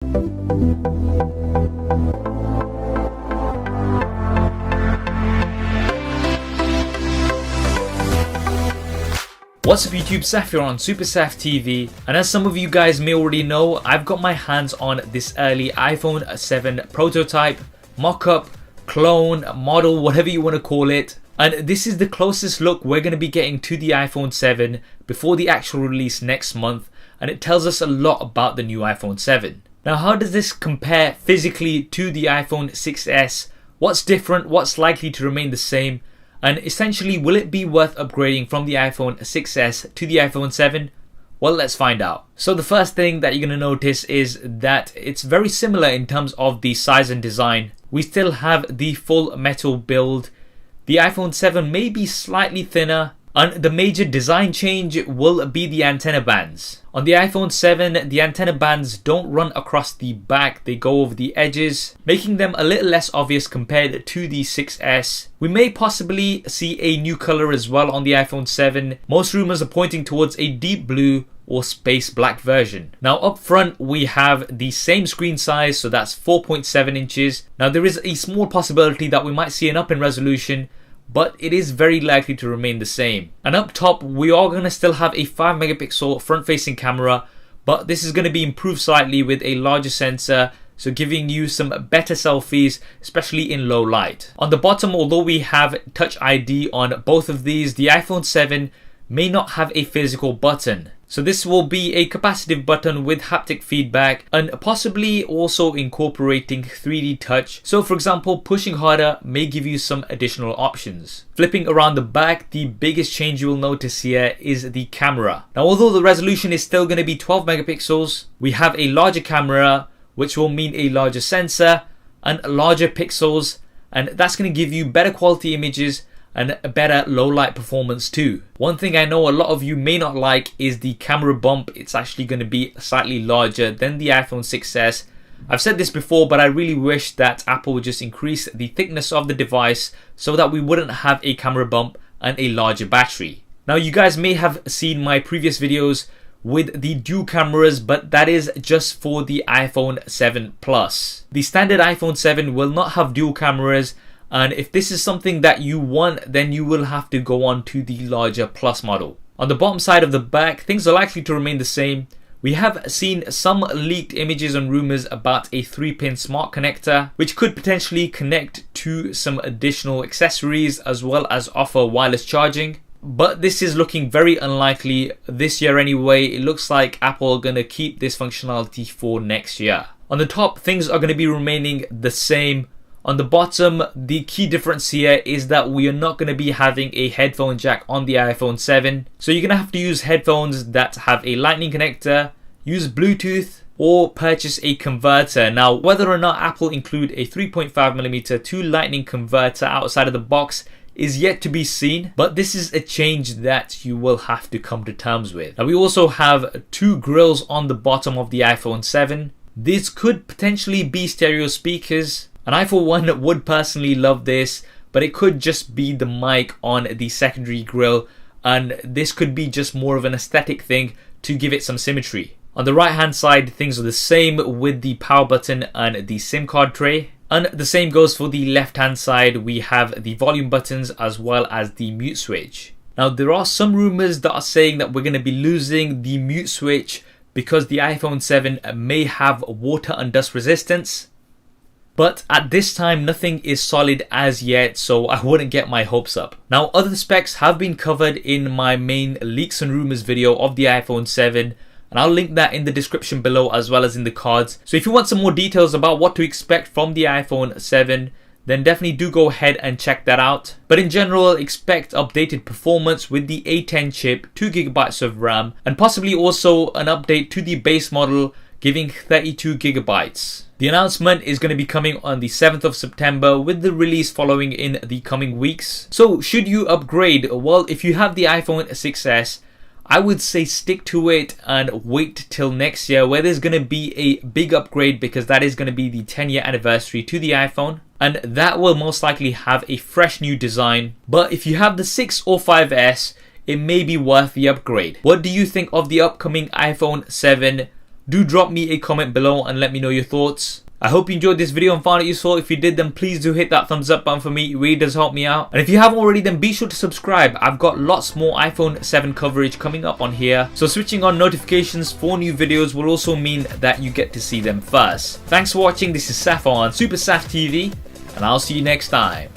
What's up YouTube, Saf here on Super Saf TV, and as some of you guys may already know, I've got my hands on this early iPhone 7 prototype, mock-up, clone, model, whatever you want to call it. And this is the closest look we're going to be getting to the iPhone 7 before the actual release next month, and it tells us a lot about the new iPhone 7. Now, how does this compare physically to the iPhone 6s? What's different? What's likely to remain the same? And essentially, will it be worth upgrading from the iPhone 6s to the iPhone 7? Well, let's find out. So the first thing that you're going to notice is that it's very similar in terms of the size and design. We still have the full metal build. The iPhone 7 may be slightly thinner, and the major design change will be the antenna bands. On the iPhone 7, the antenna bands don't run across the back, they go over the edges, making them a little less obvious compared to the 6s. We may possibly see a new color as well on the iPhone 7. Most rumors are pointing towards a deep blue or space black version. Now up front we have the same screen size, so that's 4.7 inches. Now there is a small possibility that we might see an up in resolution, but it is very likely to remain the same. And up top, we are going to still have a 5 megapixel front facing camera, but this is going to be improved slightly with a larger sensor, so giving you some better selfies, especially in low light. On the bottom, although we have Touch ID on both of these, the iPhone 7 may not have a physical button. So this will be a capacitive button with haptic feedback and possibly also incorporating 3D touch. So for example, pushing harder may give you some additional options. Flipping around the back, the biggest change you will notice here is the camera. Now although the resolution is still going to be 12 megapixels, we have a larger camera, which will mean a larger sensor and larger pixels, and that's going to give you better quality images and a better low light performance too. One thing I know a lot of you may not like is the camera bump. It's actually going to be slightly larger than the iPhone 6s. I've said this before, but I really wish that Apple would just increase the thickness of the device so that we wouldn't have a camera bump and a larger battery. Now you guys may have seen my previous videos with the dual cameras, but that is just for the iPhone 7 Plus. The standard iPhone 7 will not have dual cameras, and if this is something that you want, then you will have to go on to the larger Plus model. On the bottom side of the back, things are likely to remain the same. We have seen some leaked images and rumors about a 3-pin smart connector, which could potentially connect to some additional accessories as well as offer wireless charging. But this is looking very unlikely this year anyway. It looks like Apple are going to keep this functionality for next year. On the top, things are going to be remaining the same. On the bottom, the key difference here is that we are not going to be having a headphone jack on the iPhone 7. So you're going to have to use headphones that have a lightning connector, use Bluetooth, or purchase a converter. Now, whether or not Apple include a 3.5mm to lightning converter outside of the box is yet to be seen, but this is a change that you will have to come to terms with. Now, we also have 2 grills on the bottom of the iPhone 7. These could potentially be stereo speakers, and I for one would personally love this, but it could just be the mic on the secondary grill, and this could be just more of an aesthetic thing to give it some symmetry. On the right hand side, things are the same with the power button and the SIM card tray. And the same goes for the left hand side. We have the volume buttons as well as the mute switch. Now there are some rumors that are saying that we're going to be losing the mute switch because the iPhone 7 may have water and dust resistance. But at this time, nothing is solid as yet, so I wouldn't get my hopes up. Now, other specs have been covered in my main leaks and rumors video of the iPhone 7, and I'll link that in the description below as well as in the cards. So if you want some more details about what to expect from the iPhone 7, then definitely do go ahead and check that out. But in general, expect updated performance with the A10 chip, 2GB of RAM, and possibly also an update to the base model giving 32GB. The announcement is going to be coming on the 7th of September with the release following in the coming weeks. So should you upgrade? Well, if you have the iPhone 6s, I would say stick to it and wait till next year where there's going to be a big upgrade, because that is going to be the 10-year anniversary to the iPhone, and that will most likely have a fresh new design. But if you have the 6 or 5s, it may be worth the upgrade. What do you think of the upcoming iPhone 7? do drop me a comment below and let me know your thoughts. I hope you enjoyed this video and found it useful. If you did, then please do hit that thumbs up button for me. It really does help me out. And if you haven't already, then be sure to subscribe. I've got lots more iPhone 7 coverage coming up on here. So switching on notifications for new videos will also mean that you get to see them first. Thanks for watching. This is Saf on Super Saf TV, and I'll see you next time.